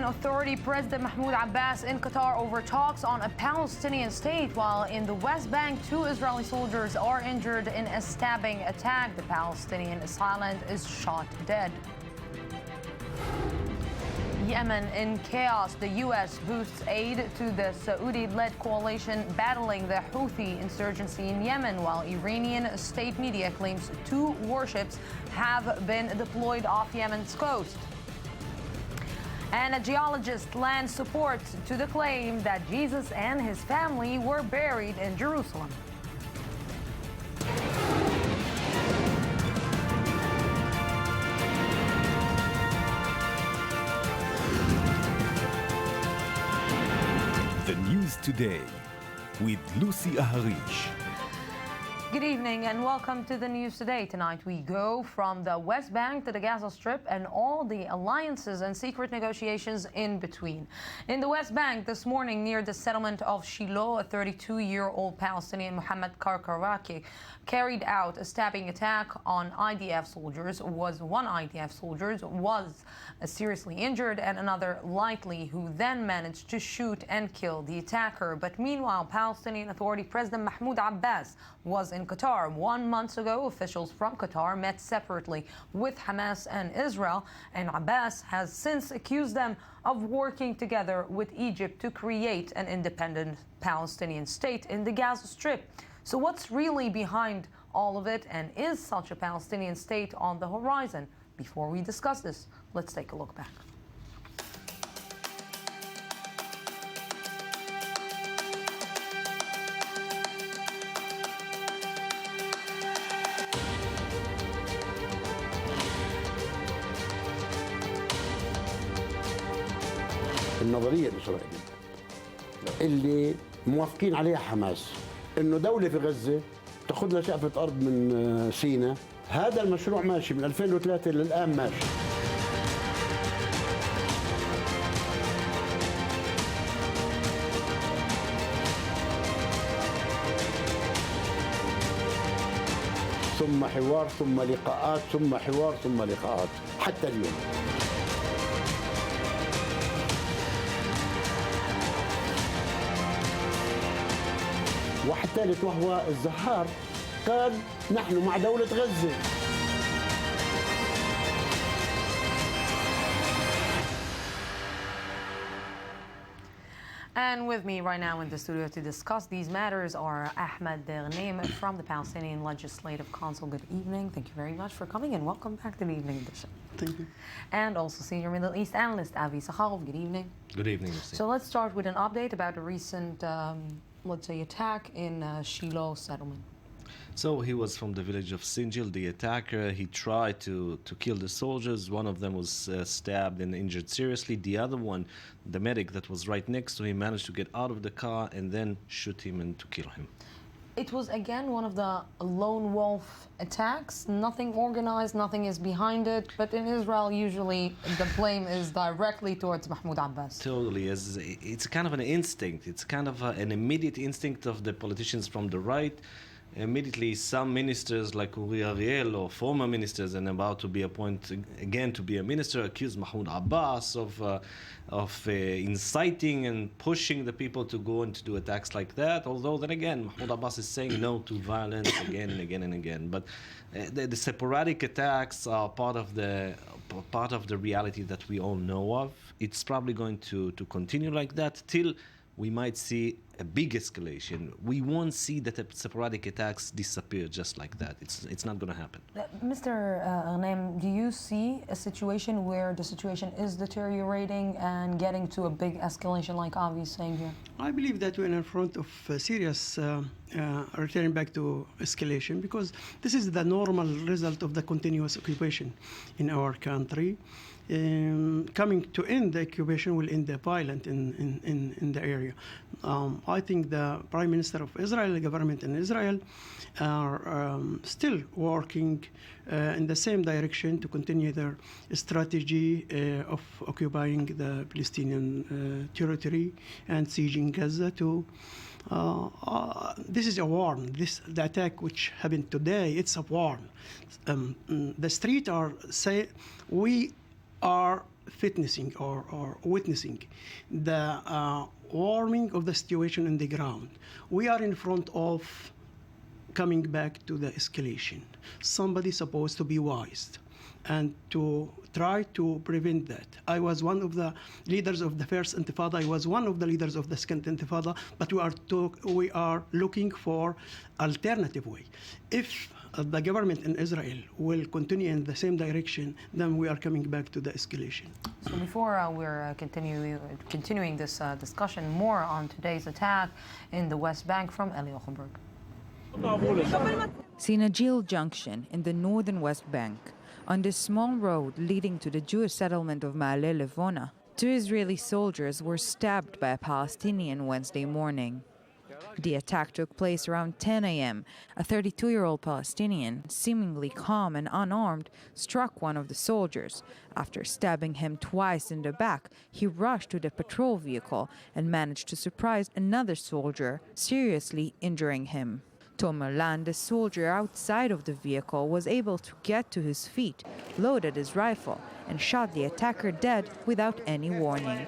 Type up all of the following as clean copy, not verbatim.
Palestinian Authority President Mahmoud Abbas in Qatar over talks on a Palestinian state, while in the West Bank, 2 Israeli soldiers are injured in a stabbing attack. The Palestinian assailant is shot dead. Yemen in chaos. The U.S. boosts aid to the Saudi-led coalition battling the Houthi insurgency in Yemen, while Iranian state media claims 2 warships have been deployed off Yemen's coast. And a geologist lends support to the claim that Jesus and his family were buried in Jerusalem. The News Today with Lucy Aharish. Good evening and welcome to the News Today. Tonight we go from the West Bank to the Gaza Strip and all the alliances and secret negotiations in between. In the West Bank this morning near the settlement of Shiloh, a 32-year-old Palestinian, Mohammed Karkaraki, carried out a stabbing attack on IDF soldiers. One IDF soldier was seriously injured and another lightly, who then managed to shoot and kill the attacker. But meanwhile, Palestinian Authority President Mahmoud Abbas was in Qatar. 1 month ago, officials from Qatar met separately with Hamas and Israel, and Abbas has since accused them of working together with Egypt to create an independent Palestinian state in the Gaza Strip. So what's really behind all of it, and is such a Palestinian state on the horizon? Before we discuss this, let's take a look back. النظرية الإسرائيلية اللي موافقين عليها حماس إنه دولة في غزة تاخذ لها شقفة أرض من سيناء. هذا المشروع ماشي من 2003 للآن ماشي. ثم حوار ثم لقاءات ثم حوار ثم لقاءات حتى اليوم. واحد ثالث وهو الزهار قال نحن مع دولة غزة. And with me right now in the studio to discuss these matters are Ahmed Ghanem from the Palestinian Legislative Council. Good evening. Thank you very much for coming and welcome back to the evening edition. Thank you. And also senior Middle East analyst Avi Sakharov. Good evening. Good evening, Lucy. So let's start with an update about the recent, let's say, attack in Shiloh settlement. So he was from the village of Sinjil, the attacker. He tried to kill the soldiers. One of them was stabbed and injured seriously. The other one, the medic that was right next to him, managed to get out of the car and then shoot him and to kill him. It was again one of the lone wolf attacks. Nothing organized, nothing is behind it. But in Israel, usually the blame is directly towards Mahmoud Abbas. Totally. It's kind of an instinct. It's kind of an immediate instinct of the politicians from the right. Immediately, some ministers like Uri Ariel or former ministers and about to be appointed again to be a minister accuse Mahmoud Abbas of inciting and pushing the people to go and to do attacks like that. Although then again, Mahmoud Abbas is saying no to violence again and again and again. But the sporadic attacks are part of the reality that we all know of. It's probably going to continue like that till we might see a big escalation. We won't see that the sporadic attacks disappear just like that. It's not going to happen. Mr. Ghanem, do you see a situation where the situation is deteriorating and getting to a big escalation like Avi is saying here? I believe that we're in front of serious returning back to escalation, because this is the normal result of the continuous occupation in our country. Coming to end the occupation will end the violence in the area. I think the Prime Minister of Israel, the government in Israel, are still working in the same direction to continue their strategy of occupying the Palestinian territory and sieging Gaza to this is a warn. The attack which happened today, it's a warn. The street are say we are fitnessing or witnessing the warming of the situation in the ground. We are in front of coming back to the escalation. Somebody's supposed to be wise and to try to prevent that. I was one of the leaders of the first intifada. I was one of the leaders of the second intifada, but we are looking for alternative way. If the government in Israel will continue in the same direction, then we are coming back to the escalation. So before we're continuing this discussion more on today's attack in the West Bank, from Eli Ochenberg. Sinajil Junction in the northern West Bank. On this small road leading to the Jewish settlement of Ma'ale Levona, 2 Israeli soldiers were stabbed by a Palestinian Wednesday morning. The attack took place around 10 a.m. A 32-year-old Palestinian, seemingly calm and unarmed, struck one of the soldiers. After stabbing him twice in the back, he rushed to the patrol vehicle and managed to surprise another soldier, seriously injuring him. Tomer Land, the soldier outside of the vehicle, was able to get to his feet, loaded his rifle, and shot the attacker dead without any warning.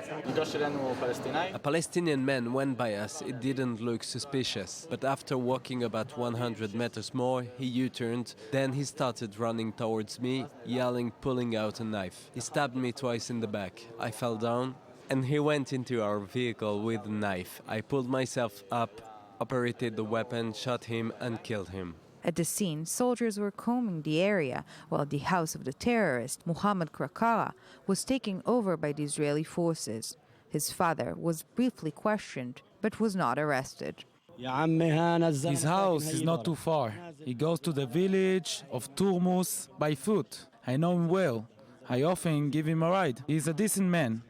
A Palestinian man went by us. It didn't look suspicious. But after walking about 100 meters more, he U-turned. Then he started running towards me, yelling, pulling out a knife. He stabbed me twice in the back. I fell down, and he went into our vehicle with a knife. I pulled myself up, operated the weapon, shot him, and killed him. At the scene, soldiers were combing the area, while the house of the terrorist, Muhammad Krakara, was taken over by the Israeli forces. His father was briefly questioned, but was not arrested. His house is not too far. He goes to the village of Turmus by foot. I know him well. I often give him a ride. He is a decent man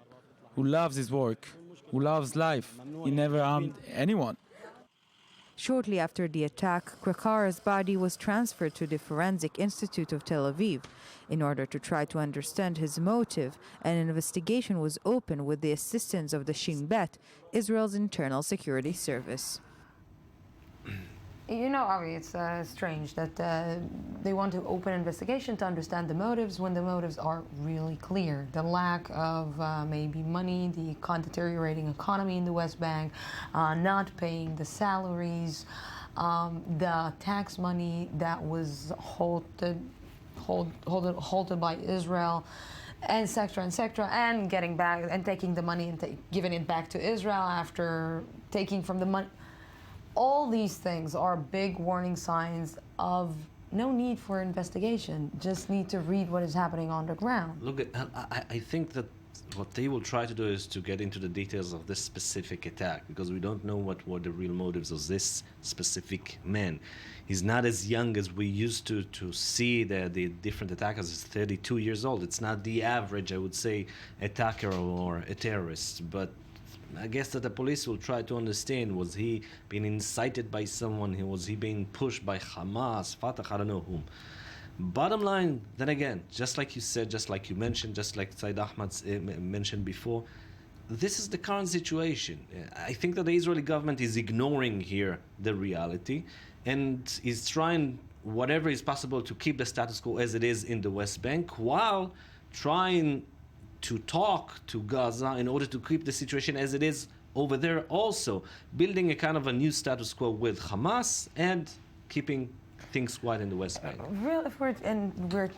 who loves his work, who loves life. He never harmed anyone. Shortly after the attack, Krakara's body was transferred to the Forensic Institute of Tel Aviv. In order to try to understand his motive, an investigation was opened with the assistance of the Shin Bet, Israel's internal security service. You know, Ari, it's strange that they want to open an investigation to understand the motives when the motives are really clear. The lack of maybe money, the deteriorating economy in the West Bank, not paying the salaries, the tax money that was halted by Israel, and etc., and getting back and taking the money and giving it back to Israel after taking from the money. All these things are big warning signs of no need for investigation, just need to read what is happening on the ground. Look, I think that what they will try to do is to get into the details of this specific attack, because we don't know what were the real motives of this specific man. He's not as young as we used to see the different attackers. He's 32 years old. It's not the average, I would say, attacker or a terrorist, but I guess that the police will try to understand, was he being incited by someone? Was he being pushed by Hamas, Fatah, I don't know whom. Bottom line, then again, just like you said, just like you mentioned, just like Said Ahmad mentioned before, this is the current situation. I think that the Israeli government is ignoring here the reality and is trying whatever is possible to keep the status quo as it is in the West Bank, while trying to talk to Gaza in order to keep the situation as it is over there, also building a kind of a new status quo with Hamas and keeping things quiet in the West Bank. If we're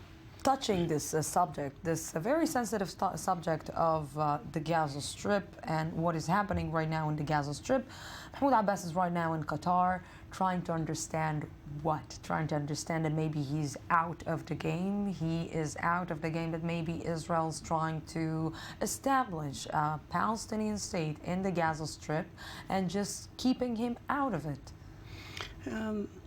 touching this subject, this very sensitive subject of the Gaza Strip and what is happening right now in the Gaza Strip, Mahmoud Abbas is right now in Qatar trying to understand what? Trying to understand that maybe he's out of the game. He is out of the game, but maybe Israel's trying to establish a Palestinian state in the Gaza Strip and just keeping him out of it.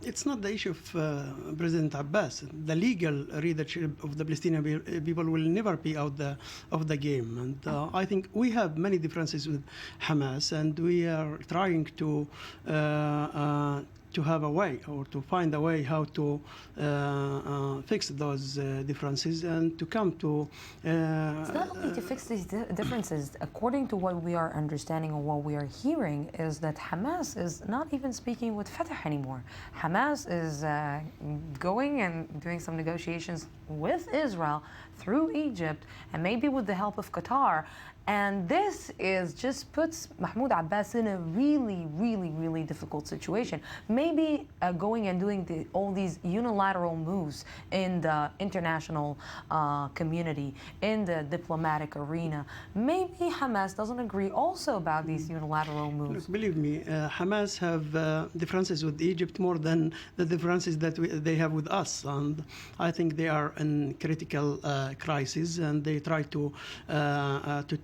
It's not the issue of President Abbas. The legal leadership of the Palestinian people will never be out of the game. And I think we have many differences with Hamas, and we are trying to to have a way or to find a way how to fix those differences and to come to. It's not only to fix these differences. According to what we are understanding or what we are hearing, is that Hamas is not even speaking with Fatah anymore. Hamas is going and doing some negotiations with Israel through Egypt and maybe with the help of Qatar. And this just puts Mahmoud Abbas in a really, really, really difficult situation. Maybe going and doing all these unilateral moves in the international community, in the diplomatic arena. Maybe Hamas doesn't agree also about these unilateral moves. Look, believe me, Hamas have differences with Egypt more than the differences that they have with us. And I think they are in critical crisis, and they try to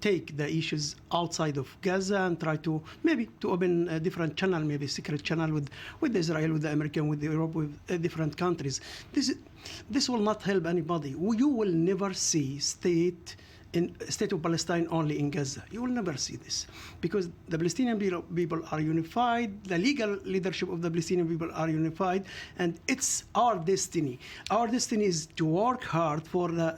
take the issues outside of Gaza and try to maybe to open a different channel, maybe secret channel with Israel, with the American, with Europe, with different countries. This will not help anybody. You will never see state of Palestine only in Gaza. You will never see this because the Palestinian people are unified, the legal leadership of the Palestinian people are unified, and it's our destiny. Our destiny is to work hard for the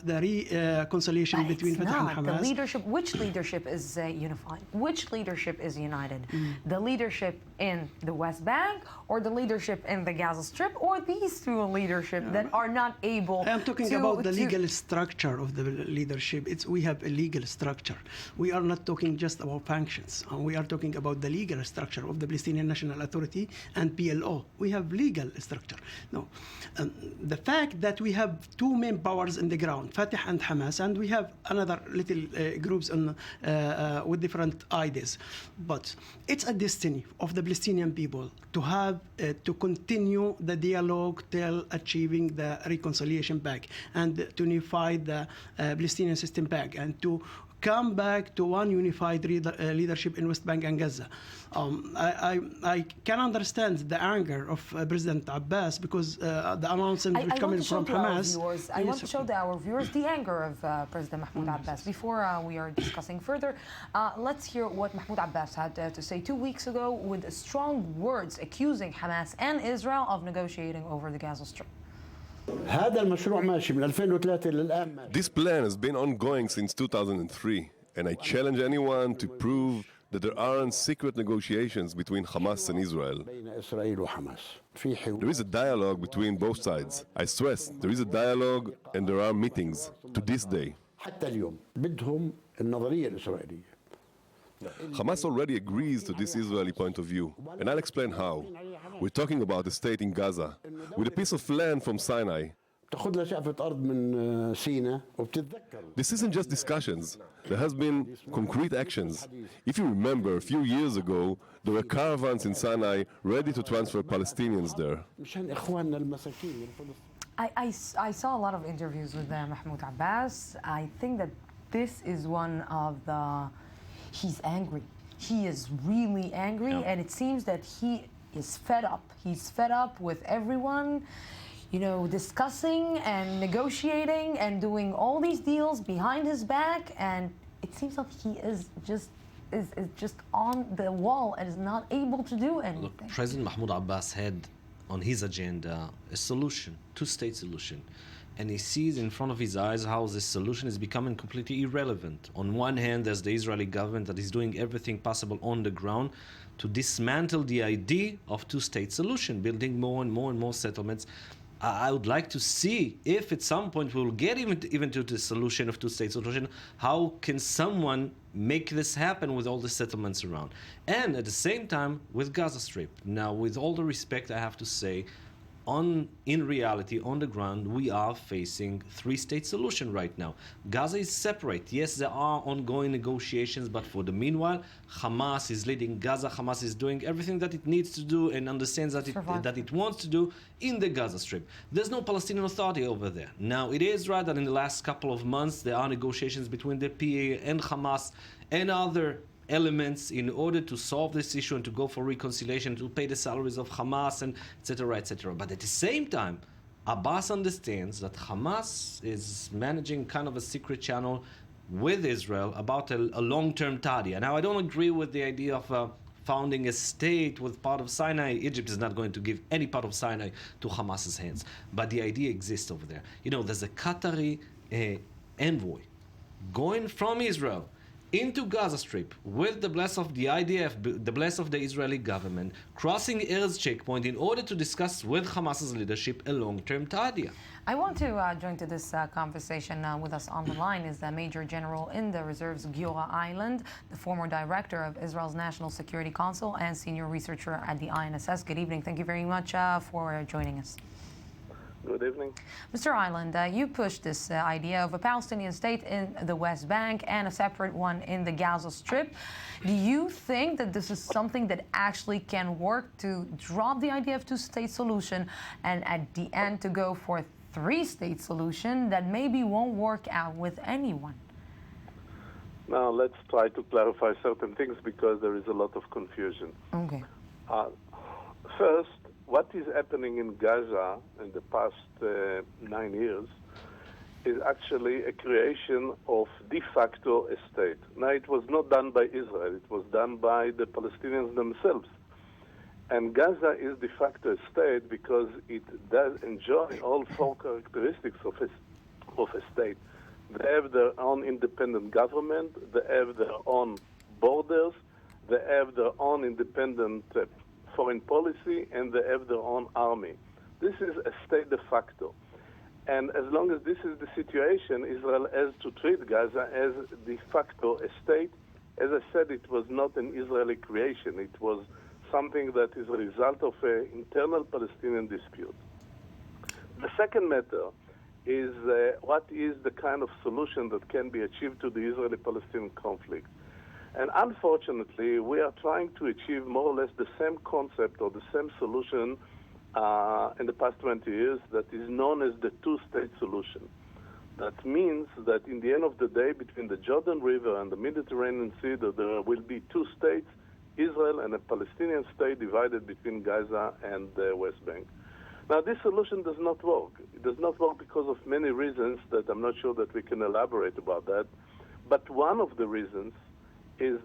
reconciliation between Fatah and Hamas. The leadership, which leadership is unified? Which leadership is united? The leadership in the West Bank or the leadership in the Gaza Strip, or these two leadership that are not able I am talking about the legal structure of the leadership. We have a legal structure. We are not talking just about functions. We are talking about the legal structure of the Palestinian National Authority and PLO. We have legal structure. No, the fact that we have two main powers in the ground, Fatah and Hamas, and we have another little groups with different ideas, but it's a destiny of the Palestinian people to have to continue the dialogue till achieving the reconciliation back and to unify the Palestinian system back and to come back to one unified leadership in West Bank and Gaza. I can understand the anger of President Abbas because the announcement is coming from Hamas. I want to show our viewers the anger of President Mahmoud Abbas. Before we are discussing further, let's hear what Mahmoud Abbas had to say 2 weeks ago with strong words accusing Hamas and Israel of negotiating over the Gaza Strip. هذا المشروع ماشي من 2003 للآن. This plan has been ongoing since 2003, and I challenge anyone to prove that there aren't secret negotiations between Hamas and Israel. بين إسرائيل وحماس. في حوار. There is a dialogue between both sides. I stress, there is a dialogue and there are meetings to this day. حتى اليوم بدهم النظرية الإسرائيلية. Hamas already agrees to this Israeli point of view, and I'll explain how. We're talking about a state in Gaza with a piece of land from Sinai. تاخذ لها شقفة أرض من سيناء وبتتذكر. This isn't just discussions. There has been concrete actions. If you remember, a few years ago, there were caravans in Sinai ready to transfer Palestinians there. مشان إخواننا المساكين الفلسطينيين. I saw a lot of interviews with Mahmoud Abbas. I think that this is one of the... He's angry. He is really angry, and it seems that he is fed up. He's fed up with everyone, discussing and negotiating and doing all these deals behind his back, and it seems like he is just on the wall and is not able to do anything. Look, President Mahmoud Abbas had on his agenda a solution, two-state solution. And he sees in front of his eyes how this solution is becoming completely irrelevant. On one hand, there's the Israeli government that is doing everything possible on the ground to dismantle the idea of two-state solution, building more and more settlements. I would like to see if at some point we'll get even to the solution of two-state solution, how can someone make this happen with all the settlements around? And at the same time, with Gaza Strip. Now, with all the respect, I have to say, in reality, on the ground, we are facing three-state solution right now. Gaza is separate. Yes, there are ongoing negotiations, but for the meanwhile, Hamas is leading Gaza. Hamas is doing everything that it needs to do and understands that it wants to do in the Gaza Strip. There's no Palestinian Authority over there. Now, it is right that in the last couple of months, there are negotiations between the PA and Hamas and other elements in order to solve this issue and to go for reconciliation, to pay the salaries of Hamas, and etc., etc. But at the same time, Abbas understands that Hamas is managing kind of a secret channel with Israel about a long-term Tadia. Now, I don't agree with the idea of founding a state with part of Sinai. Egypt is not going to give any part of Sinai to Hamas's hands. But the idea exists over there. You know, there's a Qatari envoy going from Israel into Gaza Strip with the bless of the IDF, the bless of the Israeli government, crossing Erez checkpoint in order to discuss with Hamas's leadership a long-term Tahdia. I want to join to this conversation with us on the line is the Major General in the Reserves, Giora Island, the former director of Israel's National Security Council and senior researcher at the INSS. Good evening. Thank you very much for joining us. Good evening. Mr. Island, you pushed this idea of a Palestinian state in the West Bank and a separate one in the Gaza Strip. Do you think that this is something that actually can work to drop the idea of two-state solution and at the end to go for a three-state solution that maybe won't work out with anyone? Now, let's try to clarify certain things because there is a lot of confusion. Okay. First, what is happening in Gaza in the past 9 years is actually a creation of de facto a state. Now, it was not done by Israel. It was done by the Palestinians themselves. And Gaza is de facto a state because it does enjoy all four characteristics of a state. They have their own independent government, they have their own borders, they have their own independent foreign policy, and they have their own army. This is a state de facto. And as long as this is the situation, Israel has to treat Gaza as de facto a state. As I said, it was not an Israeli creation. It was something that is a result of an internal Palestinian dispute. The second matter is what is the kind of solution that can be achieved to the Israeli-Palestinian conflict. And unfortunately, we are trying to achieve more or less the same concept or the same solution in the past 20 years that is known as the two-state solution. That means that in the end of the day, between the Jordan River and the Mediterranean Sea, there will be two states, Israel and a Palestinian state divided between Gaza and the West Bank. Now, this solution does not work. It does not work because of many reasons that I'm not sure that we can elaborate about that. But one of the reasons is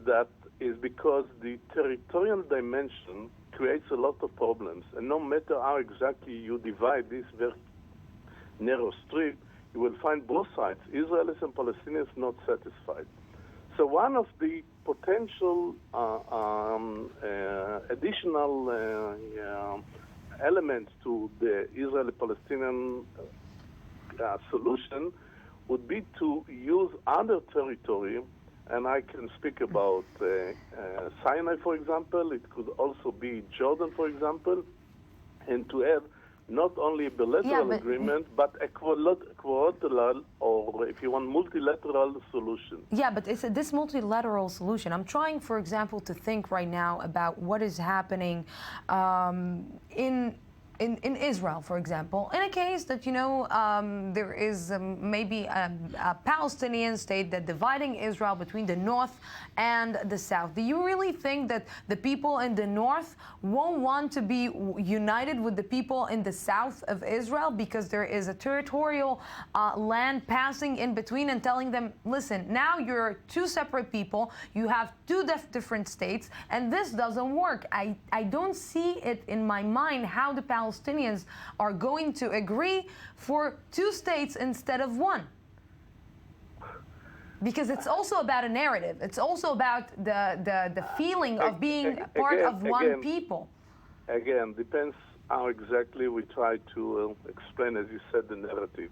because the territorial dimension creates a lot of problems. And no matter how exactly you divide this very narrow strip, you will find both sides, Israelis and Palestinians, not satisfied. So one of the potential additional elements to the Israeli-Palestinian solution would be to use other territory, and I can speak about Sinai, for example. It could also be Jordan, for example, and to have not only a bilateral agreement, but a quadrilateral, or if you want, multilateral solution. Yeah, but it's this multilateral solution. I'm trying, for example, to think right now about what is happening in Israel, for example, in a case that, there is maybe a Palestinian state that dividing Israel between the north and the south. Do you really think that the people in the north won't want to be united with the people in the south of Israel because there is a territorial land passing in between and telling them, listen, now you're two separate people, you have two different states, and this doesn't work. I don't see it in my mind how the Palestinians are going to agree for two states instead of one. Because it's also about a narrative. It's also about the feeling of being part of one people. Again, depends how exactly we try to explain, as you said, the narrative.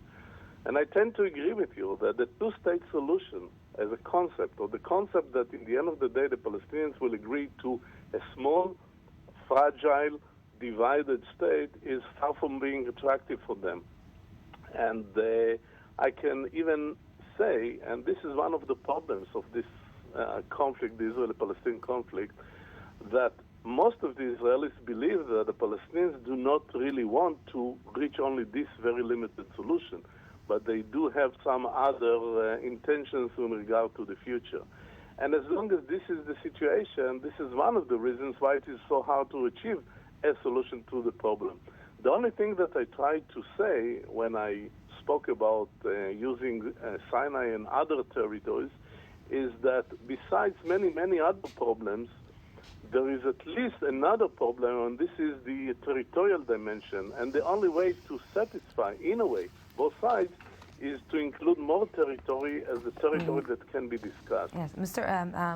And I tend to agree with you that the two-state solution as a concept, or the concept that in the end of the day the Palestinians will agree to a small, fragile, divided state is far from being attractive for them. And I can even say, and this is one of the problems of this conflict, the Israeli-Palestinian conflict, that most of the Israelis believe that the Palestinians do not really want to reach only this very limited solution, but they do have some other intentions in regard to the future. And as long as this is the situation, this is one of the reasons why it is so hard to achieve a solution to the problem. The only thing that I tried to say when I spoke about using Sinai and other territories is that besides many, many other problems, there is at least another problem, and this is the territorial dimension. And the only way to satisfy, in a way, both sides is to include more territory as a territory that can be discussed. Yes, Mr.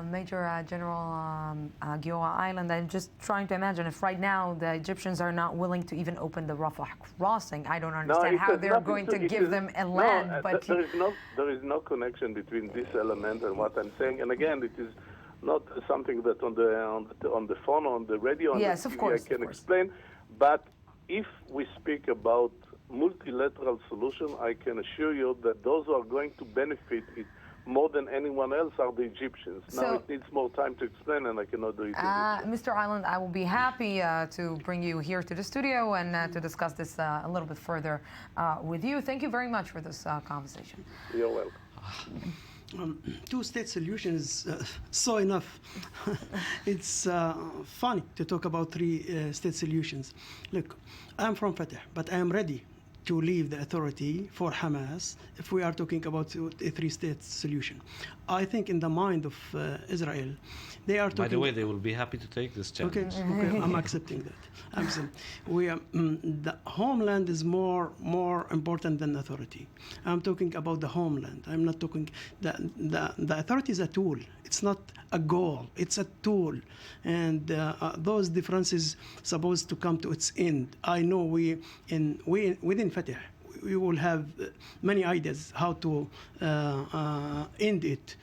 Major General Giora Island, I'm just trying to imagine if right now the Egyptians are not willing to even open the Rafah crossing, I don't understand how they're going to give them a land. But there is no connection between this element and what I'm saying. And again, it is not something that on the phone or on the radio on yes, the TV of course, I can explain. But if we speak about multilateral solution, I can assure you that those who are going to benefit it more than anyone else are the Egyptians. Now it needs more time to explain, and I cannot do it. Mr. Island, I will be happy to bring you here to the studio and to discuss this a little bit further with you. Thank you very much for this conversation. You're welcome. Two-state solution is so enough. It's funny to talk about three-state solutions. Look, I'm from Fatah, but I am ready to leave the authority for Hamas if we are talking about a three-state solution. I think in the mind of Israel, they are talking... By the way, they will be happy to take this challenge. Okay, I'm accepting that. I'm saying the homeland is more important than authority. I'm talking about the homeland. I'm not talking... The authority is a tool. It's not a goal. It's a tool. And those differences supposed to come to its end. I know within Fatah, we will have many ideas how to end it.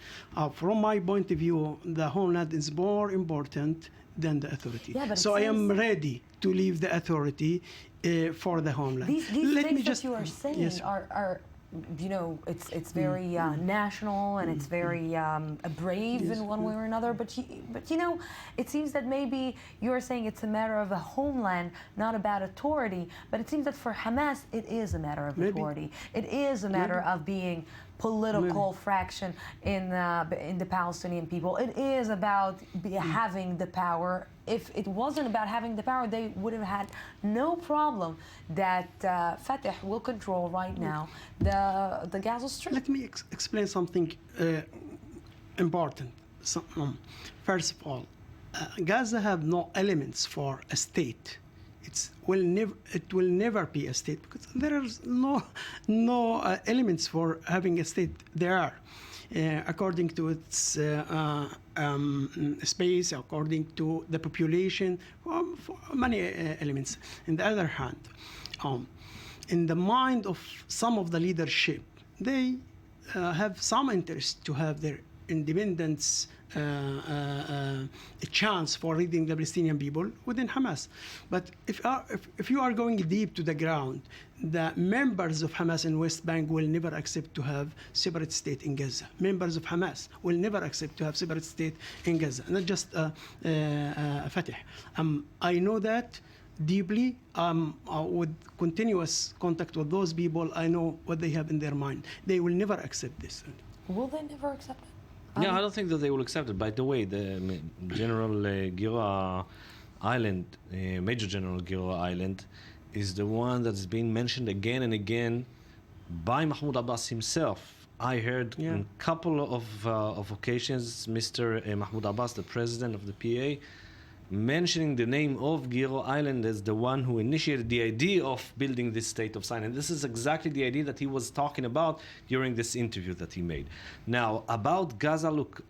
From my point of view, the homeland is more important than the authority. Yeah, so I am ready to leave the authority for the homeland. These things that you are saying are you know, it's very national and it's very brave in one way or another. But you know, it seems that maybe you're saying it's a matter of a homeland, not about authority. But it seems that for Hamas, it is a matter of authority. It is a matter of being political fraction in the Palestinian people. It is about having the power. If it wasn't about having the power, they would have had no problem that Fatah will control right now the Gaza Strip. Let me explain something important. First of all, Gaza have no elements for a state. It will never be a state because there are no elements for having a state. There are. According to its space, according to the population, many elements. On the other hand, in the mind of some of the leadership, they have some interest to have their independence, a chance for leading the Palestinian people within Hamas. But if you are going deep to the ground, the members of Hamas in West Bank will never accept to have separate state in Gaza. Members of Hamas will never accept to have separate state in Gaza, not just Fatah. I know that deeply. With continuous contact with those people, I know what they have in their mind. They will never accept this. Will they never accept it? Yeah, I don't think that they will accept it. By the way, the General Giora Island, Major General Giora Island, is the one that's been mentioned again and again by Mahmoud Abbas himself. I heard on a couple of occasions Mr. Mahmoud Abbas, the president of the PA, mentioning the name of Giora Island as the one who initiated the idea of building this state of Sinai. And this is exactly the idea that he was talking about during this interview that he made. Now, about Gaza, look,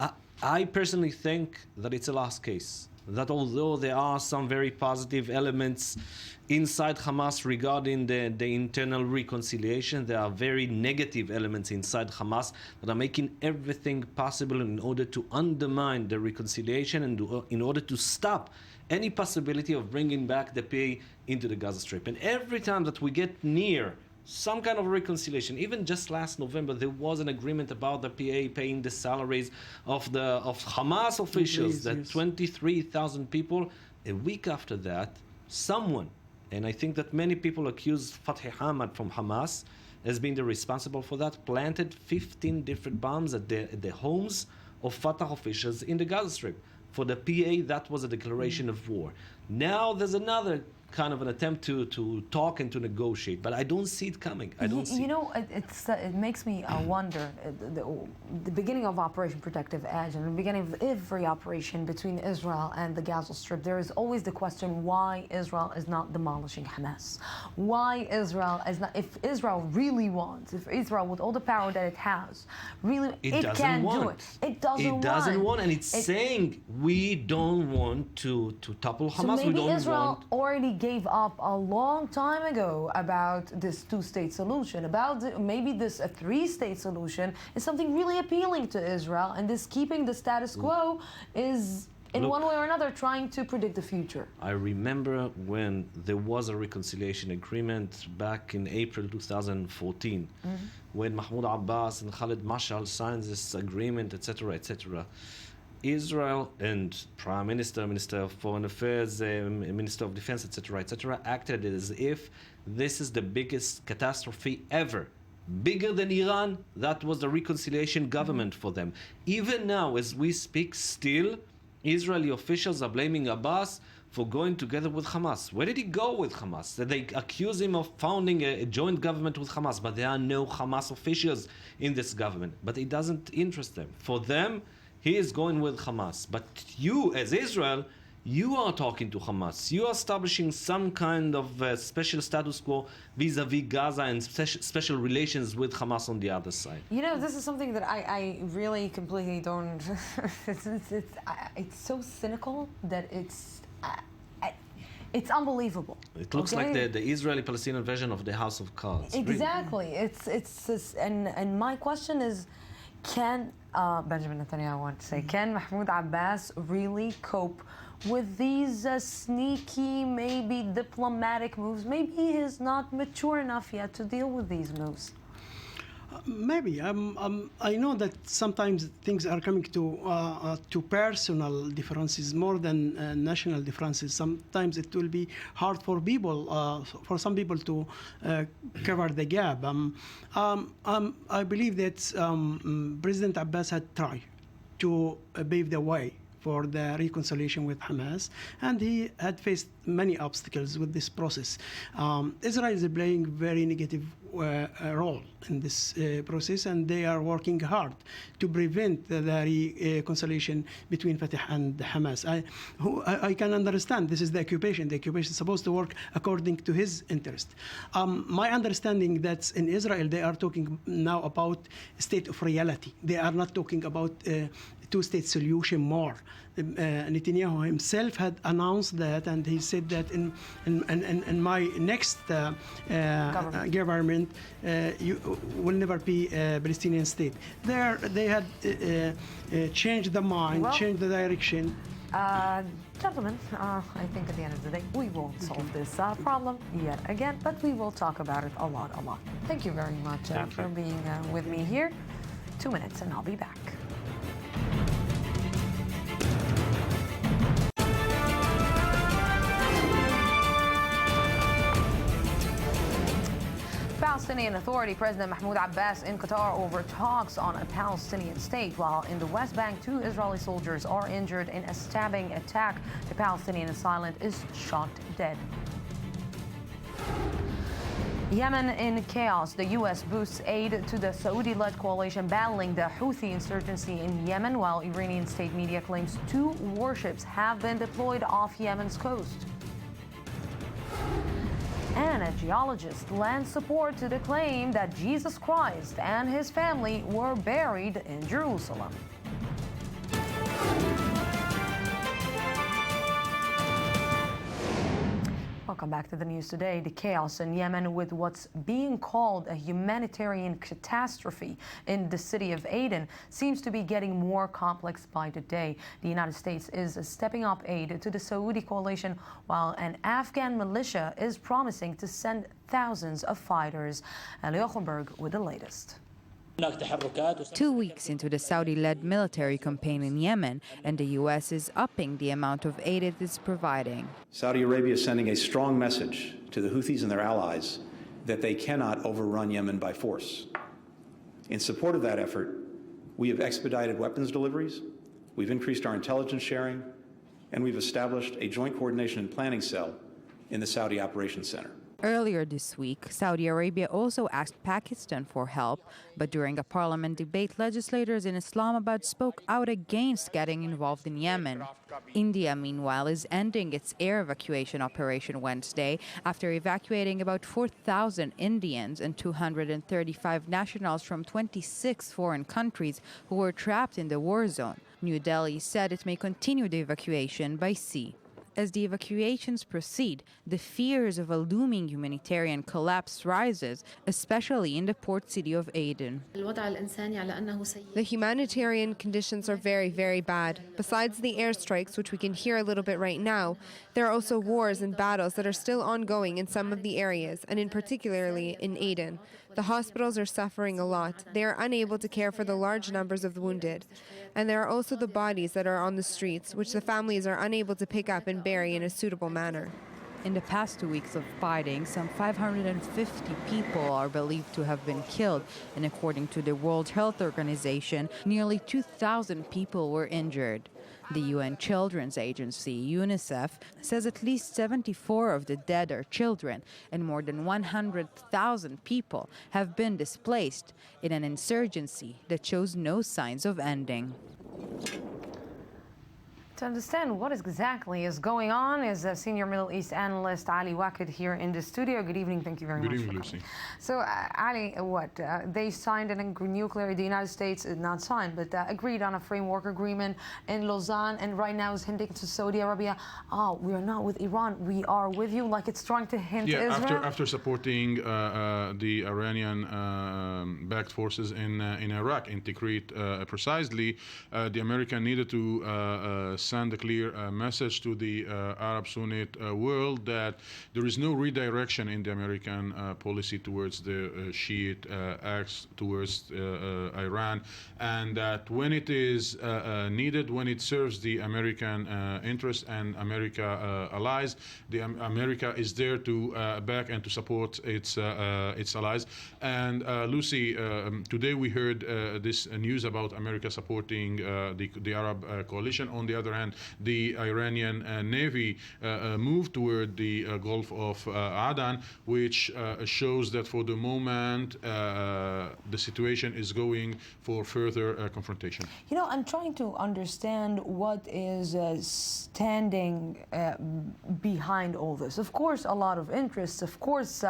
I personally think that it's a lost case. That although there are some very positive elements inside Hamas regarding the internal reconciliation, there are very negative elements inside Hamas that are making everything possible in order to undermine the reconciliation and in order to stop any possibility of bringing back the PA into the Gaza Strip. And every time that we get near some kind of reconciliation, even just last November, there was an agreement about the PA paying the salaries of Hamas officials, 23,000 people. A week after that, someone, and I think that many people accuse Fathi Hamad from Hamas as being the responsible for that, planted 15 different bombs at the homes of Fatah officials in the Gaza Strip. For the PA, that was a declaration of war. Now there's another kind of an attempt to talk and to negotiate, but I don't see it coming. I don't see. You know, it makes me wonder. The beginning of Operation Protective Edge and the beginning of every operation between Israel and the Gaza Strip, there is always the question why Israel is not demolishing Hamas. Why Israel is not? If Israel really wants, if Israel with all the power that it has, really, it can do it. It doesn't want, and it's saying we don't want to topple Hamas. So maybe we don't Israel want. already gave up a long time ago about this two-state solution, maybe this a three-state solution is something really appealing to Israel, and this keeping the status quo is in one way or another trying to predict the future. I remember when there was a reconciliation agreement back in April 2014, when Mahmoud Abbas and Khalid Mashal signed this agreement, etc., etc. Israel and Prime Minister, Minister of Foreign Affairs, Minister of Defense, etc., etc., acted as if this is the biggest catastrophe ever. Bigger than Iran, that was the reconciliation government for them. Even now, as we speak, still, Israeli officials are blaming Abbas for going together with Hamas. Where did he go with Hamas? They accuse him of founding a joint government with Hamas, but there are no Hamas officials in this government. But it doesn't interest them. For them, he is going with Hamas. But you, as Israel, you are talking to Hamas. You are establishing some kind of special status quo vis-a-vis Gaza and special relations with Hamas on the other side. You know, this is something that I really completely don't... it's so cynical that it's unbelievable. It looks like the Israeli-Palestinian version of the House of Cards. Exactly. Really. And my question is, can Benjamin Netanyahu want to say, can Mahmoud Abbas really cope with these sneaky, maybe diplomatic moves? Maybe he is not mature enough yet to deal with these moves. Maybe. I know that sometimes things are coming to personal differences more than national differences. Sometimes it will be hard for people, for some people to cover the gap. I believe that President Abbas had tried to pave the way for the reconciliation with Hamas, and he had faced many obstacles with this process. Israel is playing very negative role in this process, and they are working hard to prevent the reconciliation between Fatah and Hamas. I can understand this is the occupation. The occupation is supposed to work according to his interest. My understanding that in Israel they are talking now about state of reality. They are not talking about two-state solution more. Netanyahu himself had announced that, and he said that in my next government you will never be a Palestinian state. They had changed the mind, changed the direction. Gentlemen, I think at the end of the day, we won't solve this problem yet again, but we will talk about it a lot. Thank you very much for being with me here. 2 minutes and I'll be back. Palestinian Authority President Mahmoud Abbas in Qatar over talks on a Palestinian state, while in the West Bank 2 Israeli soldiers are injured in a stabbing attack. The Palestinian assailant is shot dead. Yemen in chaos. The U.S. boosts aid to the Saudi-led coalition battling the Houthi insurgency in Yemen, while Iranian state media claims 2 warships have been deployed off Yemen's coast. And a geologist lends support to the claim that Jesus Christ and his family were buried in Jerusalem. Welcome back to the news today. The chaos in Yemen with what's being called a humanitarian catastrophe in the city of Aden seems to be getting more complex by the day. The United States is stepping up aid to the Saudi coalition, while an Afghan militia is promising to send thousands of fighters. Ali Ochenberg with the latest. 2 weeks into the Saudi-led military campaign in Yemen, and the U.S. is upping the amount of aid it is providing. Saudi Arabia is sending a strong message to the Houthis and their allies that they cannot overrun Yemen by force. In support of that effort, we have expedited weapons deliveries, we've increased our intelligence sharing, and we've established a joint coordination and planning cell in the Saudi Operations Center. Earlier this week, Saudi Arabia also asked Pakistan for help, but during a parliament debate, legislators in Islamabad spoke out against getting involved in Yemen. India, meanwhile, is ending its air evacuation operation Wednesday after evacuating about 4,000 Indians and 235 nationals from 26 foreign countries who were trapped in the war zone. New Delhi said it may continue the evacuation by sea. As the evacuations proceed, the fears of a looming humanitarian collapse rises, especially in the port city of Aden. The humanitarian conditions are very, very bad. Besides the airstrikes, which we can hear a little bit right now, there are also wars and battles that are still ongoing in some of the areas, and in particularly in Aden. The hospitals are suffering a lot. They are unable to care for the large numbers of the wounded. And there are also the bodies that are on the streets, which the families are unable to pick up and bury in a suitable manner. In the past 2 weeks of fighting, some 550 people are believed to have been killed, and according to the World Health Organization, nearly 2,000 people were injured. The UN Children's Agency, UNICEF, says at least 74 of the dead are children, and more than 100,000 people have been displaced in an insurgency that shows no signs of ending. To understand what exactly is going on is senior Middle East analyst Ali Waked here in the studio. Good evening. Thank you very much. Good evening, Lucy. So, Ali, they signed the United States, not signed, but agreed on a framework agreement in Lausanne, and right now is hinting to Saudi Arabia, we are not with Iran, we are with you, like it's trying to hint to Israel? After supporting the Iranian-backed forces in Iraq, in Tikrit precisely, the American needed to send a clear message to the Arab Sunnite world that there is no redirection in the American policy towards the Shiite acts towards Iran, and that when it is needed, when it serves the American interest and America allies, America is there to back and to support its allies. And Lucy, today we heard this news about America supporting the Arab coalition. On the other hand, the Iranian Navy moved toward the Gulf of Aden, which shows that for the moment the situation is going for further confrontation. You know, I'm trying to understand what is standing behind all this. Of course, a lot of interests. Of course,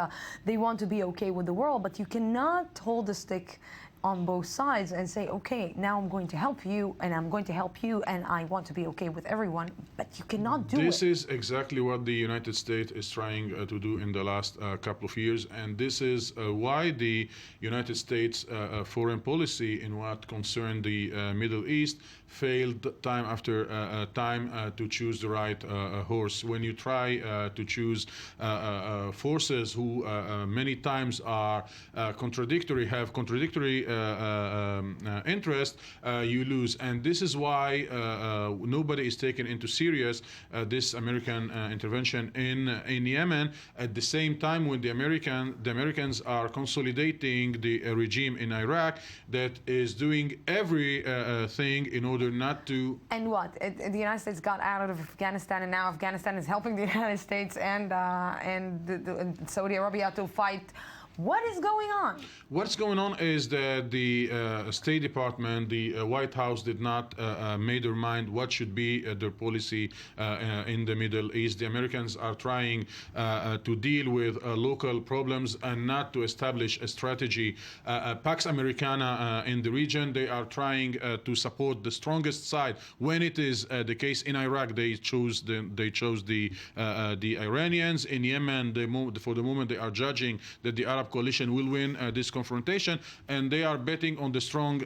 they want to be okay with the world, but you cannot hold the stick on both sides and say, okay, now I'm going to help you, and I'm going to help you, and I want to be okay with everyone, but you cannot do it. This is exactly what the United States is trying to do in the last couple of years, and this is why the United States foreign policy in what concerned the Middle East failed time after time to choose the right horse. When you try to choose forces who many times are contradictory, have contradictory interest, you lose. And this is why nobody is taken into serious this American intervention in Yemen. At the same time, when the Americans are consolidating the regime in Iraq that is doing everything in order not to. And what? The United States got out of Afghanistan, and now Afghanistan is helping the United States and Saudi Arabia to fight. What is going on? What's going on is that the State Department, the White House did not make their mind what should be their policy in the Middle East. The Americans are trying to deal with local problems and not to establish a strategy. Pax Americana in the region, they are trying to support the strongest side. When it is the case in Iraq, they chose the Iranians. In Yemen, for the moment, they are judging that the Arab coalition will win this confrontation, and they are betting on the strong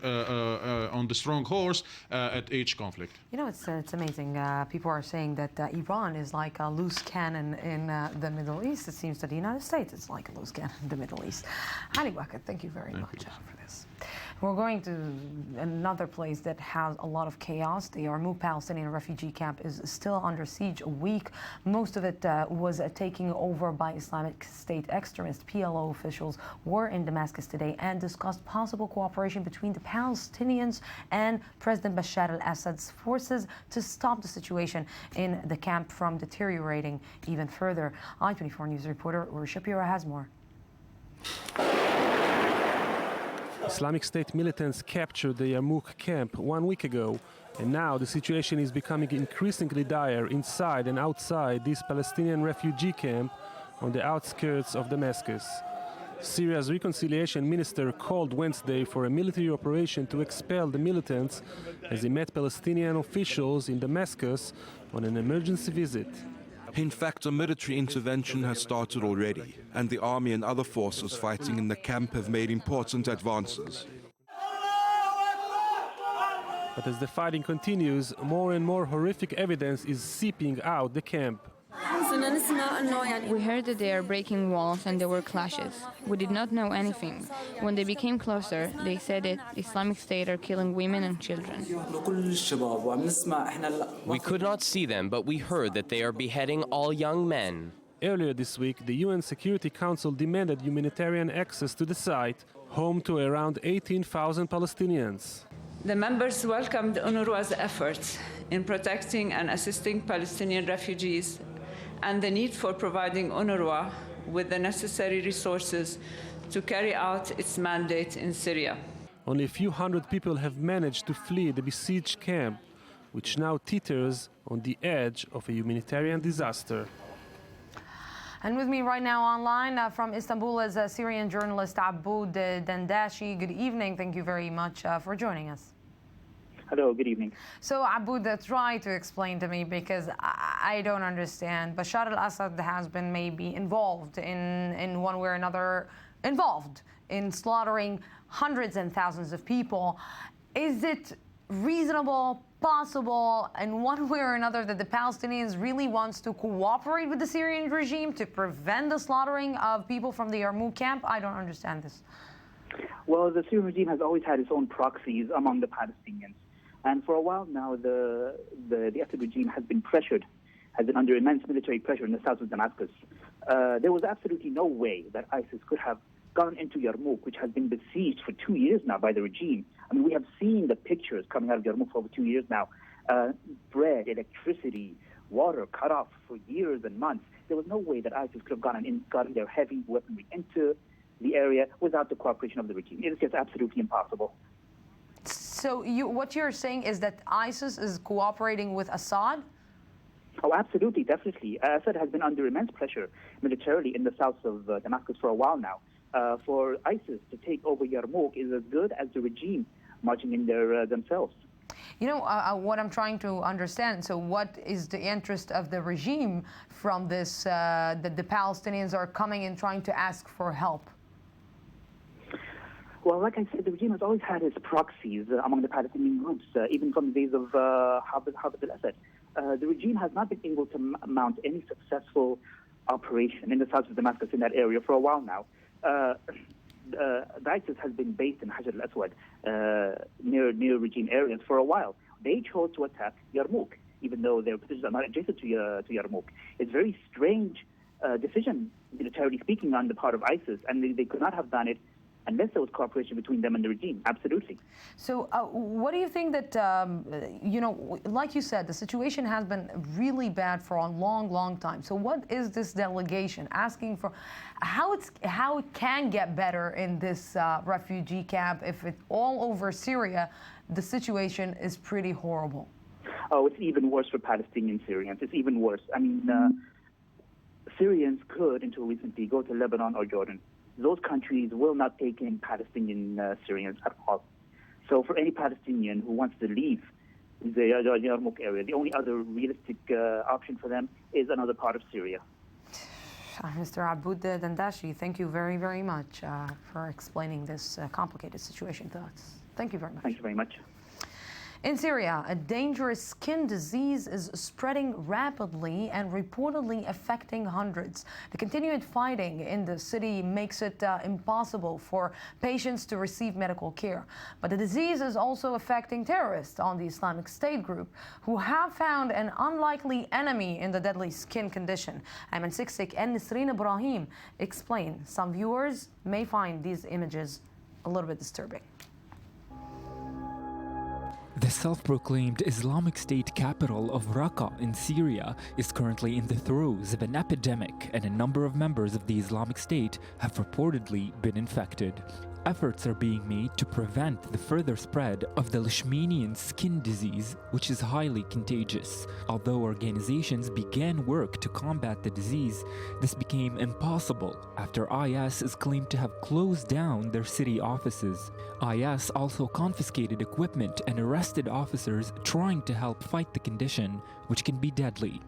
horse at each conflict. You know, it's amazing. People are saying that Iran is like a loose cannon in the Middle East. It seems that the United States is like a loose cannon in the Middle East. Ali Waked, thank you very much for this. We're going to another place that has a lot of chaos. The Yarmouk Palestinian refugee camp is still under siege a week. Most of it was taken over by Islamic State extremists. PLO officials were in Damascus today and discussed possible cooperation between the Palestinians and President Bashar al-Assad's forces to stop the situation in the camp from deteriorating even further. I-24 News reporter Uri Shapira has more. Islamic State militants captured the Yarmouk camp 1 week ago, and now the situation is becoming increasingly dire inside and outside this Palestinian refugee camp on the outskirts of Damascus. Syria's reconciliation minister called Wednesday for a military operation to expel the militants as he met Palestinian officials in Damascus on an emergency visit. In fact, a military intervention has started already, and the army and other forces fighting in the camp have made important advances. But as the fighting continues, more and more horrific evidence is seeping out the camp. We heard that they are breaking walls and there were clashes. We did not know anything. When they became closer, they said that Islamic State are killing women and children. We could not see them, but we heard that they are beheading all young men. Earlier this week, the UN Security Council demanded humanitarian access to the site, home to around 18,000 Palestinians. The members welcomed UNRWA's efforts in protecting and assisting Palestinian refugees and the need for providing UNRWA with the necessary resources to carry out its mandate in Syria. Only a few hundred people have managed to flee the besieged camp, which now teeters on the edge of a humanitarian disaster. And with me right now online from Istanbul is Syrian journalist Aboud Dandashi. Good evening. Thank you very much for joining us. Hello, good evening. So, Aboud, try to explain to me, because I don't understand. Bashar al-Assad has been maybe involved in one way or another, involved in slaughtering hundreds and thousands of people. Is it reasonable, possible, in one way or another, that the Palestinians really wants to cooperate with the Syrian regime to prevent the slaughtering of people from the Yarmouk camp? I don't understand this. Well, the Syrian regime has always had its own proxies among the Palestinians. And for a while now, the Assad regime has been pressured, has been under immense military pressure in the south of Damascus. There was absolutely no way that ISIS could have gone into Yarmouk, which has been besieged for 2 years now by the regime. I mean, we have seen the pictures coming out of Yarmouk for over 2 years now. Bread, electricity, water cut off for years and months. There was no way that ISIS could have gotten their heavy weaponry into the area without the cooperation of the regime. It is just absolutely impossible. So what you're saying is that ISIS is cooperating with Assad? Oh, absolutely, definitely. Assad has been under immense pressure militarily in the south of Damascus for a while now. For ISIS to take over Yarmouk is as good as the regime marching in there themselves. You know, what I'm trying to understand, so what is the interest of the regime from this, that the Palestinians are coming and trying to ask for help? Well, like I said, the regime has always had its proxies among the Palestinian groups, even from the days of Hafez al-Assad. The regime has not been able to mount any successful operation in the south of Damascus in that area for a while now. The ISIS has been based in Hajar al-Aswad, near regime areas for a while. They chose to attack Yarmouk, even though their positions are not adjacent to Yarmouk. It's a very strange decision, militarily speaking, on the part of ISIS, and they could not have done it unless there was cooperation between them and the regime. Absolutely. So what do you think that, you know, like you said, the situation has been really bad for a long, long time. So what is this delegation asking for? How it can get better in this refugee camp if it's all over Syria, the situation is pretty horrible? Oh, it's even worse for Palestinian Syrians. It's even worse. I mean, Syrians could, until recently, go to Lebanon or Jordan. Those countries will not take in Palestinian Syrians at all. So for any Palestinian who wants to leave the Yarmouk area, the only other realistic option for them is another part of Syria. Mr. Aboud Dandashi, thank you very, very much for explaining this complicated situation to us. Thank you very much. Thank you very much. In Syria, a dangerous skin disease is spreading rapidly and reportedly affecting hundreds. The continued fighting in the city makes it impossible for patients to receive medical care. But the disease is also affecting terrorists on the Islamic State group, who have found an unlikely enemy in the deadly skin condition. Ayman Siksik and Nisreen Ibrahim explain. Some viewers may find these images a little bit disturbing. The self-proclaimed Islamic State capital of Raqqa in Syria is currently in the throes of an epidemic, and a number of members of the Islamic State have reportedly been infected. Efforts are being made to prevent the further spread of the Leishmanian skin disease, which is highly contagious. Although organizations began work to combat the disease, this became impossible after IS is claimed to have closed down their city offices. IS also confiscated equipment and arrested officers trying to help fight the condition, which can be deadly.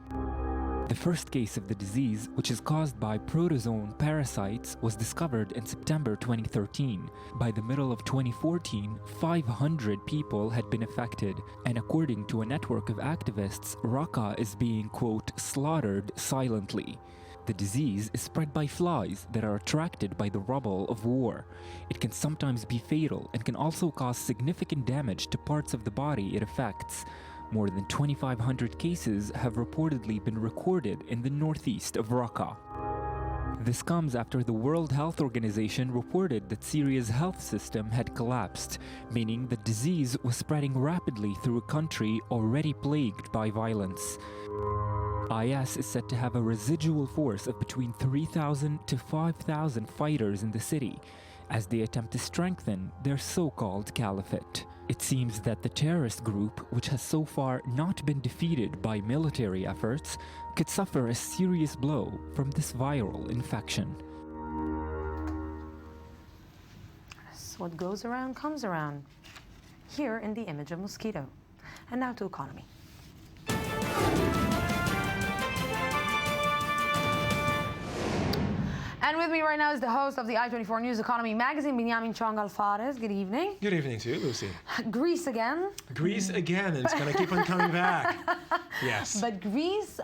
The first case of the disease, which is caused by protozoan parasites, was discovered in September 2013. By the middle of 2014, 500 people had been affected, and according to a network of activists, Raqqa is being, quote, slaughtered silently. The disease is spread by flies that are attracted by the rubble of war. It can sometimes be fatal and can also cause significant damage to parts of the body it affects. More than 2,500 cases have reportedly been recorded in the northeast of Raqqa. This comes after the World Health Organization reported that Syria's health system had collapsed, meaning the disease was spreading rapidly through a country already plagued by violence. IS is said to have a residual force of between 3,000 to 5,000 fighters in the city, as they attempt to strengthen their so-called caliphate. It seems that the terrorist group, which has so far not been defeated by military efforts, could suffer a serious blow from this viral infection. So what goes around comes around, here in the image of mosquito. And now to economy. And with me right now is the host of the I-24 News Economy Magazine, Binyamin Chong Al-Fares. Good evening. Good evening to you, Lucy. Greece again. Greece again, and it's going to keep on coming back. Yes. But Greece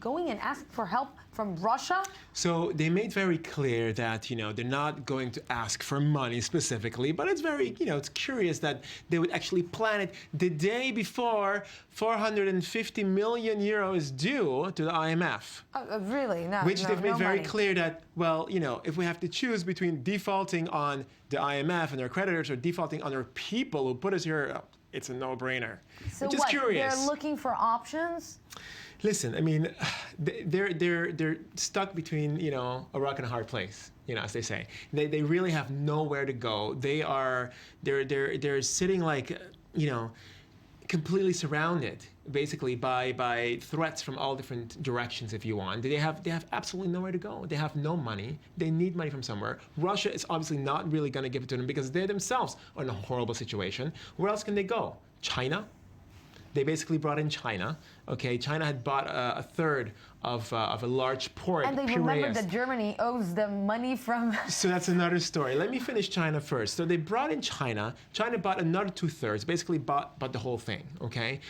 going and asking for help from Russia? So they made very clear that, they're not going to ask for money specifically, but it's very, it's curious that they would actually plan it the day before 450 million euro is due to the IMF. Really? No. Which they've made very money. clear that, well, if we have to choose between defaulting on the IMF and their creditors or defaulting on their people who put us here, it's a no-brainer. So which is what? curious. They're looking for options? Listen, I mean, they're stuck between a rock and a hard place, as they say. They really have nowhere to go. They're sitting like completely surrounded, basically by threats from all different directions, if you want. They have absolutely nowhere to go. They have no money. They need money from somewhere. Russia is obviously not really going to give it to them because they themselves are in a horrible situation. Where else can they go? China? They basically brought in China. Okay, China had bought a third of a large port. And they remembered that Germany owes them money from. So that's another story. Let me finish China first. So they brought in China. China bought another 2/3, basically bought the whole thing. Okay.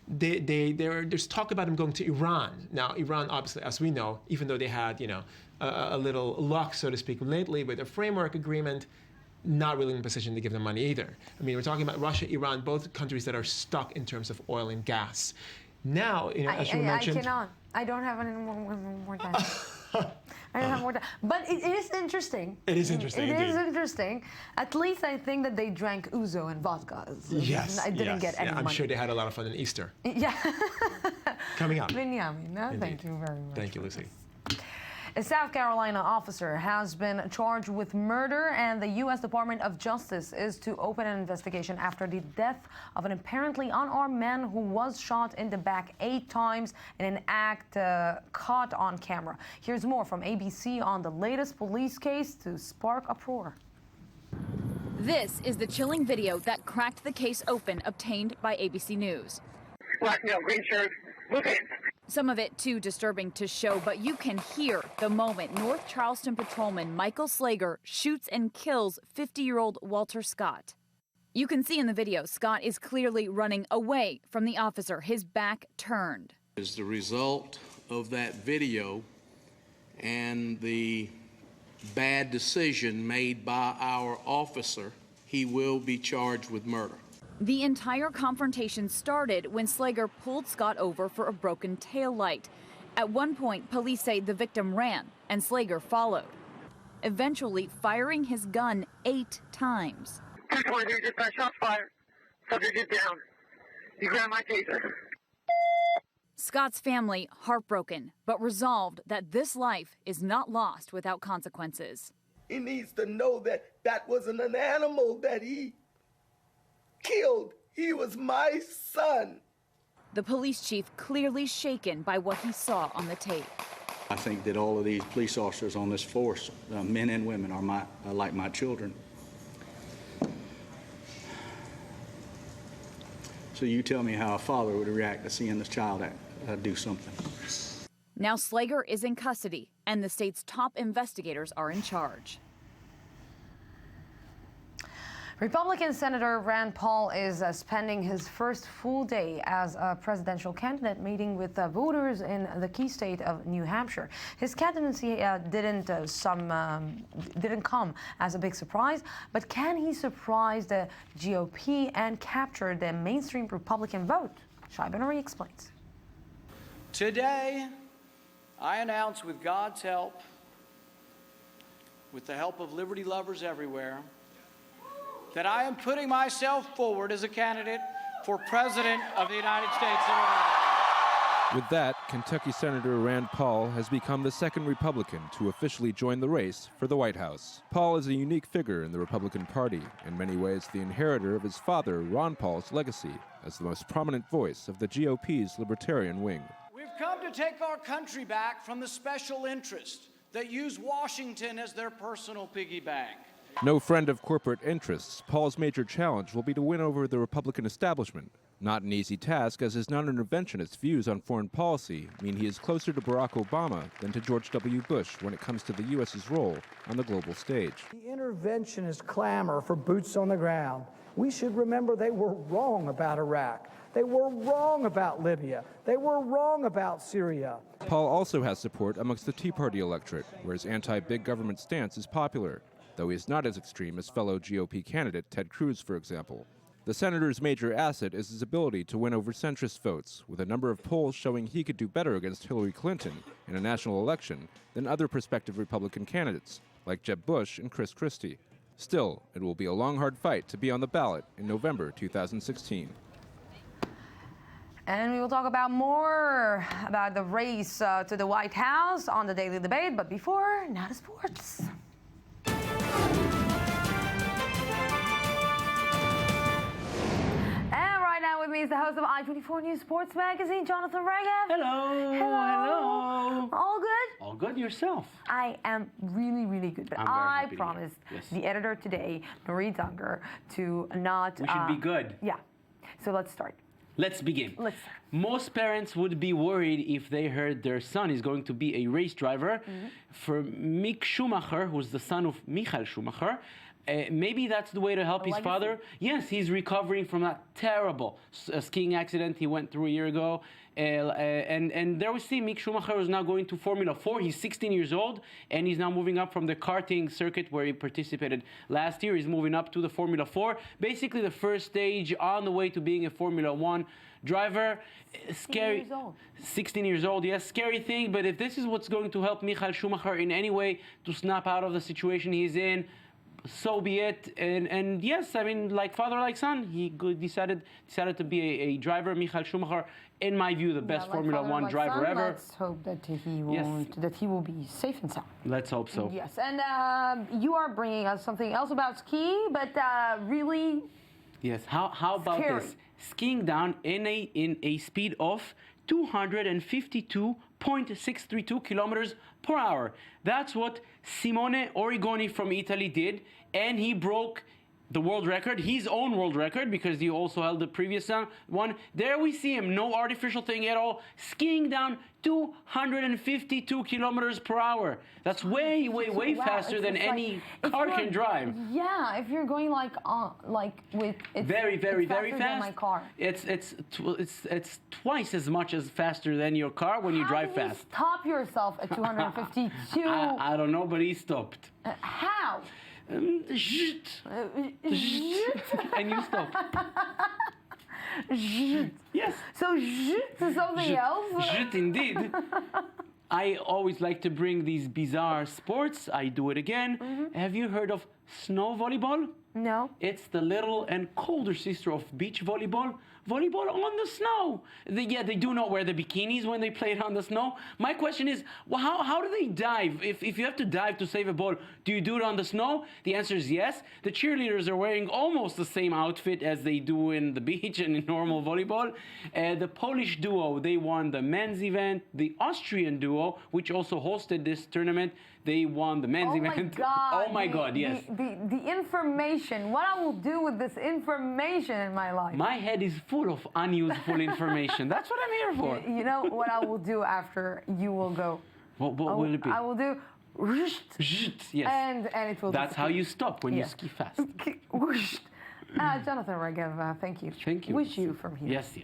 There's talk about them going to Iran. Now, Iran, obviously, as we know, even though they had a little luck, so to speak, lately with a framework agreement, not really in a position to give them money either. I mean, we're talking about Russia, Iran, both countries that are stuck in terms of oil and gas. Now, as you mentioned, I cannot. I don't have any more time. I don't have more time. But it is interesting. It is interesting. It is interesting. At least I think that they drank ouzo and vodka. Yes. I didn't get any I'm money. sure they had a lot of fun in Easter. Yeah. Coming up. Binyamin, thank you very much. Thank you, Lucy. A South Carolina officer has been charged with murder, and the U.S. Department of Justice is to open an investigation after the death of an apparently unarmed man who was shot in the back 8 times in an act caught on camera. Here's more from ABC on the latest police case to spark uproar. This is the chilling video that cracked the case open, obtained by ABC News. Black male, green shirt, blue pants. Some of it too disturbing to show, but you can hear the moment North Charleston patrolman Michael Slager shoots and kills 50-year-old Walter Scott. You can see in the video, Scott is clearly running away from the officer, his back turned. As the result of that video and the bad decision made by our officer, he will be charged with murder. The entire confrontation started when Slager pulled Scott over for a broken taillight. At one point, police say the victim ran and Slager followed, eventually firing his gun 8 times. 223, just got shots fired. Subject is down. He grabbed my taser. Scott's family heartbroken, but resolved that this life is not lost without consequences. He needs to know that that wasn't an animal that he killed. He was my son. The police chief clearly shaken by what he saw on the tape. I think that all of these police officers on this force, men and women, are like my children. So you tell me how a father would react to seeing this child do something. Now Slager is in custody, and the state's top investigators are in charge. Republican Senator Rand Paul is spending his first full day as a presidential candidate meeting with voters in the key state of New Hampshire. His candidacy didn't come as a big surprise, but can he surprise the GOP and capture the mainstream Republican vote? Shai Ben-Ari explains. Today, I announce with God's help, with the help of liberty lovers everywhere, that I am putting myself forward as a candidate for President of the United States of America. With that, Kentucky Senator Rand Paul has become the second Republican to officially join the race for the White House. Paul is a unique figure in the Republican Party, in many ways the inheritor of his father, Ron Paul's legacy, as the most prominent voice of the GOP's libertarian wing. We've come to take our country back from the special interests that use Washington as their personal piggy bank. No friend of corporate interests, Paul's major challenge will be to win over the Republican establishment. Not an easy task, as his non-interventionist views on foreign policy mean he is closer to Barack Obama than to George W. Bush when it comes to the U.S.'s role on the global stage. The interventionist clamor for boots on the ground. We should remember they were wrong about Iraq. They were wrong about Libya. They were wrong about Syria. Paul also has support amongst the Tea Party electorate, where his anti-big government stance is popular, though he is not as extreme as fellow GOP candidate Ted Cruz, for example. The senator's major asset is his ability to win over centrist votes, with a number of polls showing he could do better against Hillary Clinton in a national election than other prospective Republican candidates, like Jeb Bush and Chris Christie. Still, it will be a long, hard fight to be on the ballot in November 2016. And we will talk about more about the race to the White House on the Daily Debate. But before, now to sports. With me is the host of I-24 News Sports Magazine, Jonathan Regev. Hello. Hello. All good? All good. Yourself? I am really, really good. But I promised the editor today, Nuri Dunger, to not... We should be good. Yeah. So let's start. Let's begin. Let's start. Most parents would be worried if they heard their son is going to be a race driver. For Mick Schumacher, who's the son of Michael Schumacher, maybe that's the way to help his father. Yes, he's recovering from that terrible skiing accident he went through a year ago. And there we see Mick Schumacher is now going to Formula 4. He's 16 years old, and he's now moving up from the karting circuit where he participated last year. He's moving up to the Formula 4. Basically the first stage on the way to being a Formula 1 driver. Scary. 16 years old, yes, scary thing. But if this is what's going to help Michael Schumacher in any way to snap out of the situation he's in, so be it. And yes, I mean, like father, like son, he decided to be a driver. Michael Schumacher, in my view, the best Formula 1 driver ever. Let's hope that he won't, that he will be safe and sound. Let's hope so. Yes, and you are bringing us something else about ski, but really. Yes. How about this? Skiing down in a speed of 252.632 kilometers per hour. That's what Simone Origoni from Italy did, and he broke the world record, his own world record, because he also held the previous one. There we see him, no artificial thing at all, skiing down 252 kilometers per hour. That's way faster than any car can drive. Yeah, if you're going like with it's very faster fast. than my car. It's twice as much as faster than your car when you drive How do fast. you stop yourself at 252? I don't know, but he stopped. How? And you stop. Yes. So is something else? Indeed. I always like to bring these bizarre sports. I do it again. Have you heard of snow volleyball? No. It's the little and colder sister of beach volleyball. Volleyball on the snow. They do not wear the bikinis when they play it on the snow. My question is, well, how do they dive? If you have to dive to save a ball, do you do it on the snow? The answer is yes. The cheerleaders are wearing almost the same outfit as they do in the beach and in normal volleyball. The Polish duo, they won the men's event. The Austrian duo, which also hosted this tournament, they won the men's event. God. Oh my God, yes. The information. What I will do with this information in my life. My head is full of unuseful information. That's what I'm here for. You know what I will do after you will go? What will it be? I will do yes. And it will That's how you stop when you ski fast. Jonathan Regev, thank you. Thank you. Wish you from here. Yes.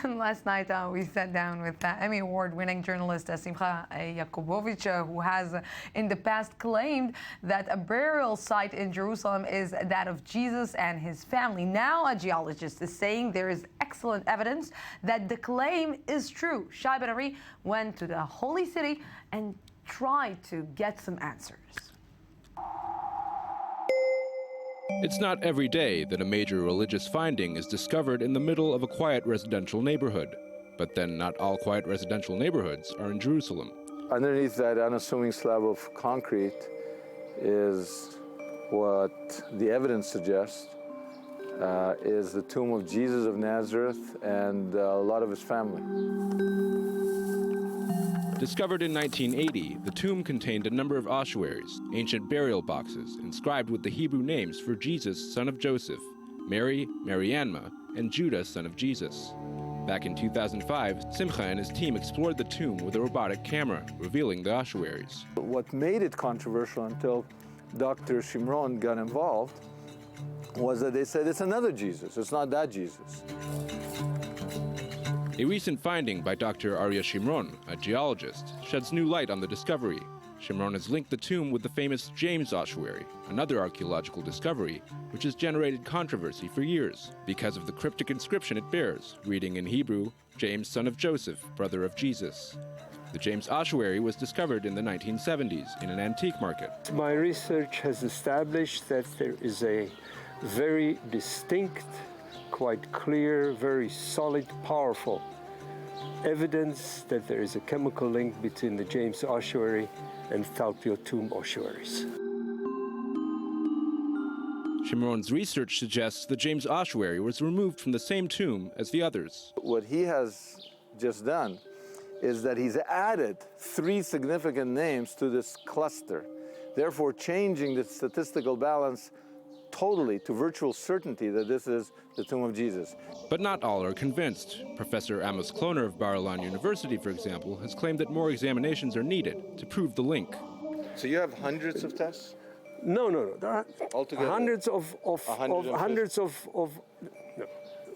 Last night we sat down with Emmy Award-winning journalist Simcha Yakubovich, who has in the past claimed that a burial site in Jerusalem is that of Jesus and his family. Now a geologist is saying there is excellent evidence that the claim is true. Shai Ben Ari went to the Holy City and tried to get some answers. It's not every day that a major religious finding is discovered in the middle of a quiet residential neighborhood. But then not all quiet residential neighborhoods are in Jerusalem. Underneath that unassuming slab of concrete is what the evidence suggests is the tomb of Jesus of Nazareth and a lot of his family. Discovered in 1980, the tomb contained a number of ossuaries, ancient burial boxes, inscribed with the Hebrew names for Jesus, son of Joseph, Mary, Marianma, and Judah, son of Jesus. Back in 2005, Simcha and his team explored the tomb with a robotic camera, revealing the ossuaries. What made it controversial until Dr. Shimron got involved was that they said it's another Jesus, it's not that Jesus. A recent finding by Dr. Arya Shimron, a geologist, sheds new light on the discovery. Shimron has linked the tomb with the famous James ossuary, another archaeological discovery, which has generated controversy for years because of the cryptic inscription it bears, reading in Hebrew, James, son of Joseph, brother of Jesus. The James ossuary was discovered in the 1970s in an antique market. My research has established that there is a very distinct, quite clear, very solid, powerful evidence that there is a chemical link between the James ossuary and Thalpio tomb ossuaries. Shimron's research suggests the James ossuary was removed from the same tomb as the others. What he has just done is that he's added 3 significant names to this cluster, therefore changing the statistical balance totally to virtual certainty that this is the tomb of Jesus. But not all are convinced. Professor Amos Kloner of Bar-Ilan University, for example, has claimed that more examinations are needed to prove the link. So you have hundreds of tests? No. There are altogether hundreds of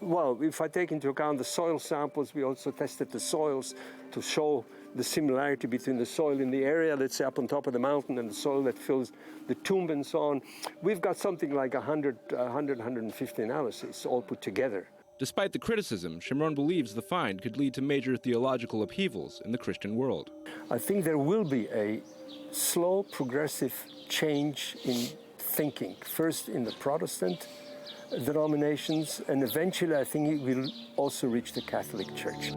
well, if I take into account the soil samples, we also tested the soils to show the similarity between the soil in the area, let's say up on top of the mountain, and the soil that fills the tomb and so on. We've got something like 150 analyses all put together. Despite the criticism, Shimron believes the find could lead to major theological upheavals in the Christian world. I think there will be a slow, progressive change in thinking, first in the Protestant denominations, and eventually I think it will also reach the Catholic Church.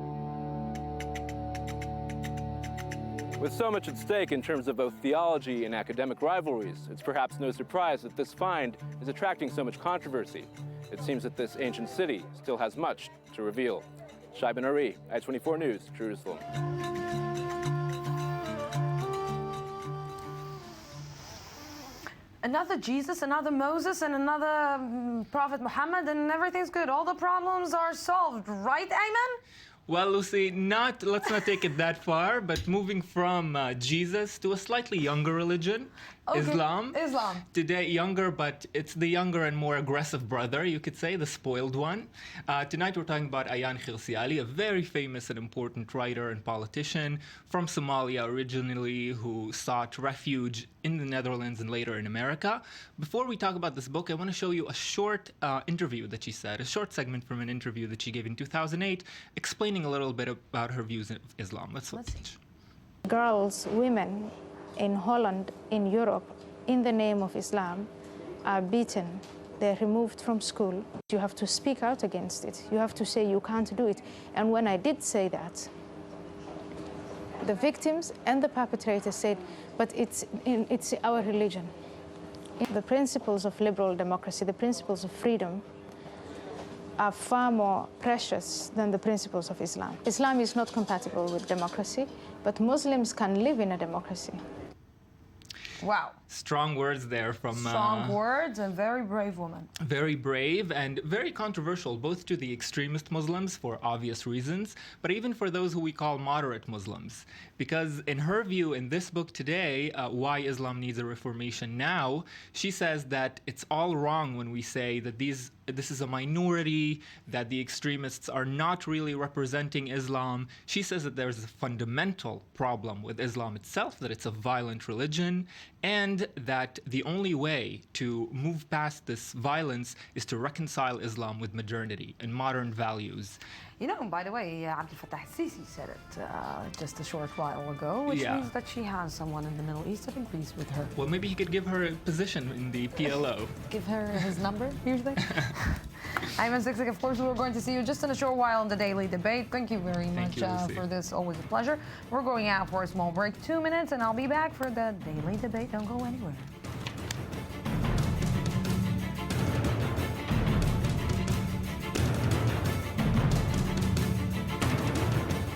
With so much at stake in terms of both theology and academic rivalries, it's perhaps no surprise that this find is attracting so much controversy. It seems that this ancient city still has much to reveal. Shai Ben Ari, I-24 News, Jerusalem. Another Jesus, another Moses, and another Prophet Muhammad, and everything's good. All the problems are solved, right, Ayman? Well, Lucy, let's not take it that far, but moving from Jesus to a slightly younger religion, Okay. Islam. Islam. Today, younger, but it's the younger and more aggressive brother, you could say, the spoiled one. Tonight, we're talking about Ayaan Hirsi Ali, a very famous and important writer and politician from Somalia originally, who sought refuge in the Netherlands and later in America. Before we talk about this book, I want to show you a short interview that she said, a short segment from an interview that she gave in 2008, explaining a little bit about her views of Islam. Let's watch. Girls, women in Holland, in Europe, in the name of Islam, are beaten. They're removed from school. You have to speak out against it. You have to say you can't do it. And when I did say that, the victims and the perpetrators said, but it's our religion. The principles of liberal democracy, the principles of freedom, are far more precious than the principles of Islam. Islam is not compatible with democracy, but Muslims can live in a democracy. Wow. Strong words there from... Strong words and very brave woman. Very brave and very controversial, both to the extremist Muslims for obvious reasons, but even for those who we call moderate Muslims. Because in her view, in this book today, Why Islam Needs a Reformation Now, she says that it's all wrong when we say that this is a minority, that the extremists are not really representing Islam. She says that there's a fundamental problem with Islam itself, that it's a violent religion, and that the only way to move past this violence is to reconcile Islam with modernity and modern values. You know, by the way, Abdel Fattah al-Sisi said it just a short while ago, which means that she has someone in the Middle East that agrees with her. Well, maybe he could give her a position in the PLO. Give her his number, usually. Ayman Sikzik, of course, we're going to see you just in a short while in the Daily Debate. Thank you very much for this. Always a pleasure. We're going out for a small break, 2 minutes, and I'll be back for the Daily Debate. Don't go anywhere.